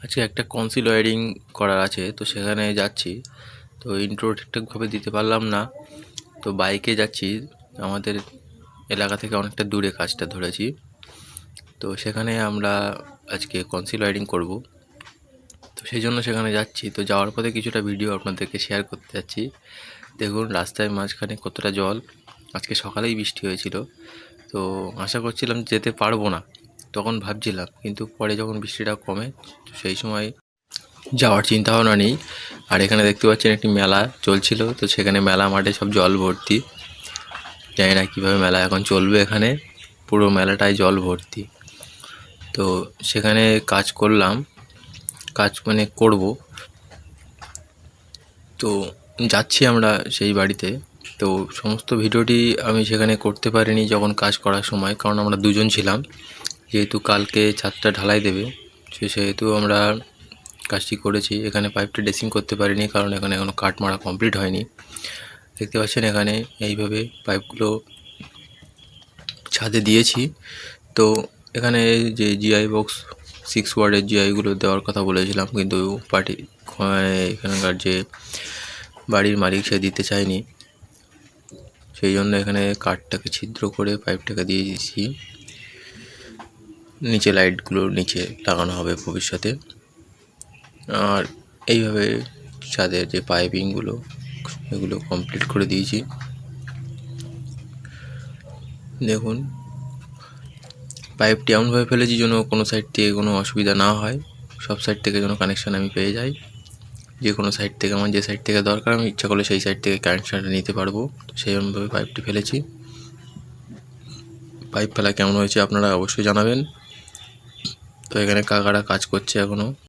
আজকে একটা conceal wiring করার আছে, তো সেখানে যাচ্ছি। তো ইন্ট্রো ঠিকঠাকভাবে দিতে পারলাম না, তো বাইকে যাচ্ছি। আমাদের এলাকা থেকে অনেকটা দূরে কাজটা ধরেছি, তো সেখানে আমরা আজকে কনসিল ওয়্যারিং করব। তো সেই জন্য সেখানে যাচ্ছি। তো যাওয়ার পথে কিছুটা ভিডিও আপনাদেরকে শেয়ার করতে যাচ্ছি। দেখুন রাস্তায় মাঝখানে কতটা জল। আজকে সকালেই বৃষ্টি হয়েছিল, তো আশা করছিলাম যেতে পারবো না, তখন ভাবছিলাম, কিন্তু পরে যখন বৃষ্টিটা কমে সেই সময় যাওয়ার চিন্তা ভাবনা নেই। আর এখানে দেখতে পাচ্ছেন একটি মেলা চলছিল, তো সেখানে মেলা মাঠে সব জল ভর্তি। জানি না কীভাবে মেলা এখন চলবে, এখানে পুরো মেলাটায় জল ভর্তি। তো সেখানে কাজ করলাম, কাজ মানে করব। তো যাচ্ছি আমরা সেই বাড়িতে। তো সমস্ত ভিডিওটি আমি সেখানে করতে পারিনি যখন কাজ করার সময়, কারণ আমরা দুজন ছিলাম। যেহেতু কালকে ছাদটা ঢালাই দেবে, সেহেতু আমরা কাজটি করেছি। এখানে পাইপটা ড্রেসিং করতে পারিনি, কারণ এখানে এখনও কাট মারা কমপ্লিট হয়নি। দেখতে পাচ্ছেন এখানে এইভাবে পাইপগুলো ছাদে দিয়েছি। তো এখানে যে জিআই বক্স 6 ওয়ার্ডের জিআইগুলো দেওয়ার কথা বলেছিলাম, কিন্তু পার্টি এখানকার যে বাড়ির মালিক সে দিতে চায়নি। সেই জন্য এখানে কাঠটাকে ছিদ্র করে পাইপটাকে দিয়ে দিয়েছি। নিচে লাইটগুলো নিচে লাগানো হবে ভবিষ্যতে। আর এইভাবে ছাদের যে পাইপিংগুলো এগুলো কমপ্লিট করে দিয়েছি। দেখুন পাইপটি এমনভাবে ফেলেছি যেন কোনো সাইড থেকে কোনো অসুবিধা না হয়, সব সাইড থেকে যেন কানেকশান আমি পেয়ে যাই। যে কোনো সাইড থেকে আমার যে সাইড থেকে দরকার আমি ইচ্ছা করলে সেই সাইড থেকে কানেকশানটা নিতে পারবো। সেইভাবে পাইপটি ফেলেছি। পাইপ ফেলা কেমন হয়েছে আপনারা অবশ্যই জানাবেন। তো এখানে কাকারা কাজ করছে এখনও।